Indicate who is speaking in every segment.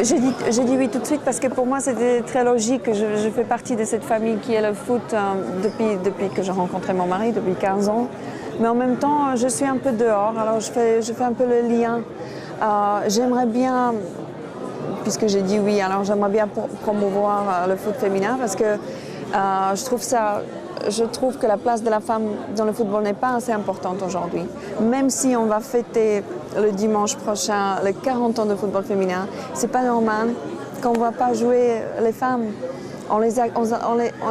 Speaker 1: J'ai dit oui tout de suite parce que pour moi c'était très logique. Je fais partie de cette famille qui est le foot depuis que j'ai rencontré mon mari, depuis 15 ans. Mais en même temps, je suis un peu dehors, alors je fais un peu le lien. J'aimerais bien, puisque j'ai dit oui, alors j'aimerais bien promouvoir le foot féminin parce que je trouve que la place de la femme dans le football n'est pas assez importante aujourd'hui. Même si on va fêter le dimanche prochain les 40 ans de football féminin, c'est pas normal qu'on ne voit pas jouer les femmes. On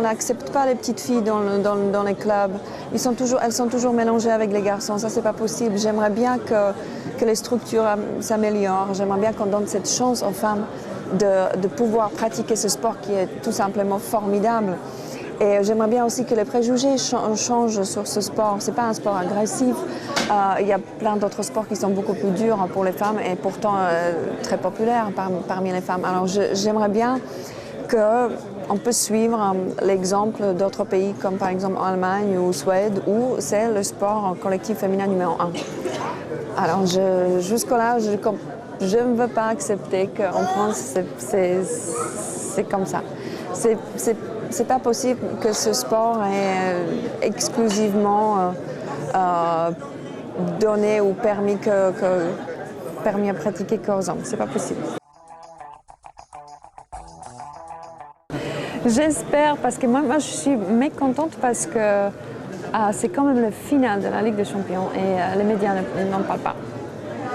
Speaker 1: n'accepte pas les petites filles dans les clubs. Elles sont toujours mélangées avec les garçons. Ça, c'est pas possible. J'aimerais bien que les structures s'améliorent. J'aimerais bien qu'on donne cette chance aux femmes de pouvoir pratiquer ce sport qui est tout simplement formidable. Et j'aimerais bien aussi que les préjugés changent sur ce sport. Ce n'est pas un sport agressif. Il y a plein d'autres sports qui sont beaucoup plus durs pour les femmes et pourtant très populaires parmi les femmes. Alors j'aimerais bien qu'on peut suivre l'exemple d'autres pays comme par exemple en Allemagne ou Suède où c'est le sport collectif féminin numéro 1. Alors jusque-là, je ne veux pas accepter qu'en France c'est comme ça. C'est pas possible que ce sport est exclusivement donné ou permis à pratiquer qu'aux hommes. C'est pas possible. J'espère, parce que moi je suis mécontente parce que c'est quand même le final de la Ligue des Champions et les médias n'en parlent pas.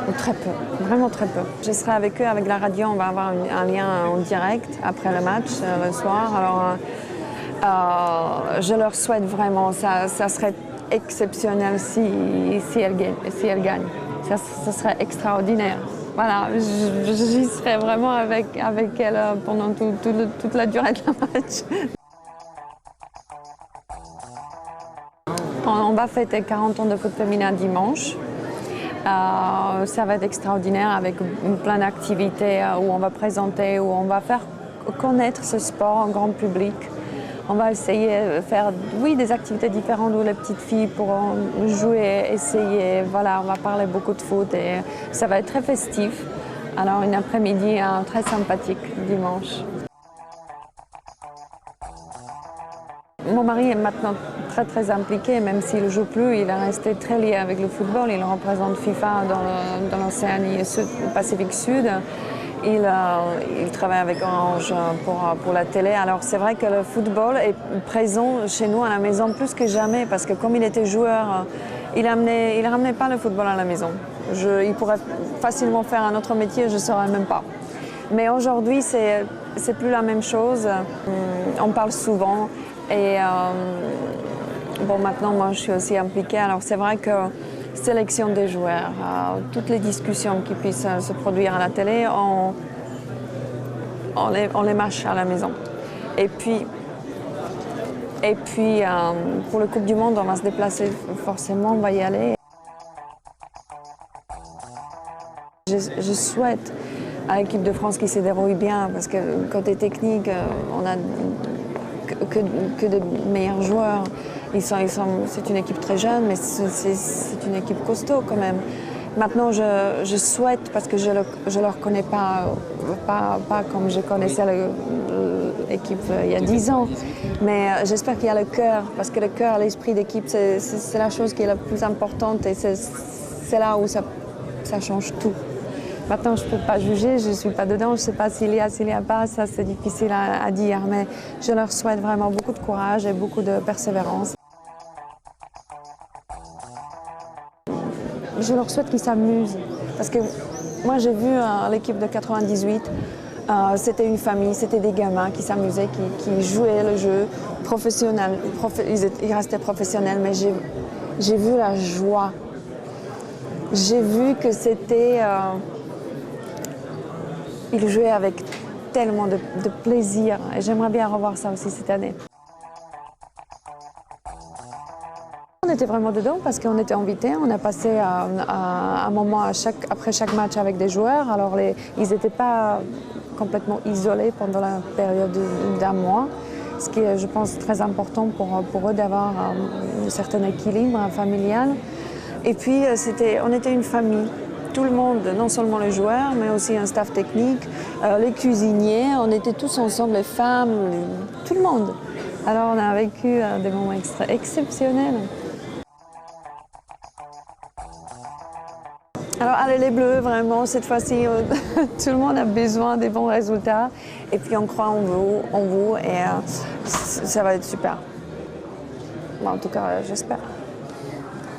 Speaker 1: Ou très peu, vraiment très peu. Je serai avec eux, avec la radio, on va avoir un lien en direct après le match, le soir. Alors, je leur souhaite vraiment, ça serait exceptionnel si elle gagne. Ça serait extraordinaire. Voilà, j'y serai vraiment avec elle pendant toute la durée de la match. On va fêter 40 ans de foot féminin dimanche. Ça va être extraordinaire avec plein d'activités où on va présenter, où on va faire connaître ce sport en grand public. On va essayer de faire, des activités différentes où les petites filles pourront jouer, essayer. Voilà, on va parler beaucoup de foot et ça va être très festif. Alors, une après-midi très sympathique dimanche. Mon mari est maintenant très impliqué, même s'il ne joue plus, il est resté très lié avec le football. Il représente FIFA dans l'Océanie Pacifique Sud. Il travaille avec Orange pour la télé. Alors c'est vrai que le football est présent chez nous à la maison plus que jamais parce que comme il était joueur, il ramenait pas le football à la maison. Il pourrait facilement faire un autre métier, je ne saurais même pas. Mais aujourd'hui, c'est plus la même chose. On parle souvent. Et maintenant, moi, je suis aussi impliquée. Alors, c'est vrai que sélection des joueurs, toutes les discussions qui puissent se produire à la télé, on les mâche à la maison. Et puis pour le Coupe du Monde, on va se déplacer forcément, on va y aller. Je souhaite à l'équipe de France qui se débrouille bien, parce que côté technique, on a que de meilleurs joueurs. C'est une équipe très jeune, mais c'est une équipe costaud quand même. Maintenant, je souhaite, parce que je ne le reconnais pas comme je connaissais l'équipe il y a 10 ans, mais j'espère qu'il y a le cœur, parce que le cœur, l'esprit d'équipe, c'est la chose qui est la plus importante et c'est là où ça change tout. Maintenant, je ne peux pas juger, je ne suis pas dedans, je ne sais pas s'il y a pas, ça c'est difficile à dire, mais je leur souhaite vraiment beaucoup de courage et beaucoup de persévérance. Je leur souhaite qu'ils s'amusent, parce que moi j'ai vu l'équipe de 98, c'était une famille, c'était des gamins qui s'amusaient, qui jouaient le jeu professionnel, ils restaient professionnels, mais j'ai vu la joie. J'ai vu que c'était... Ils jouaient avec tellement de plaisir et j'aimerais bien revoir ça aussi cette année. On était vraiment dedans parce qu'on était invités. On a passé un moment après chaque match avec des joueurs. Alors ils n'étaient pas complètement isolés pendant la période d'un mois, ce qui est, je pense, très important pour eux d'avoir un certain équilibre familial. Et puis on était une famille. tout le monde, non seulement les joueurs, mais aussi un staff technique, les cuisiniers, on était tous ensemble, les femmes, tout le monde. Alors on a vécu des moments exceptionnels. Alors allez les Bleus, vraiment, cette fois-ci, tout le monde a besoin des bons résultats. Et puis on croit en vous et ça va être super. Bon, en tout cas, j'espère.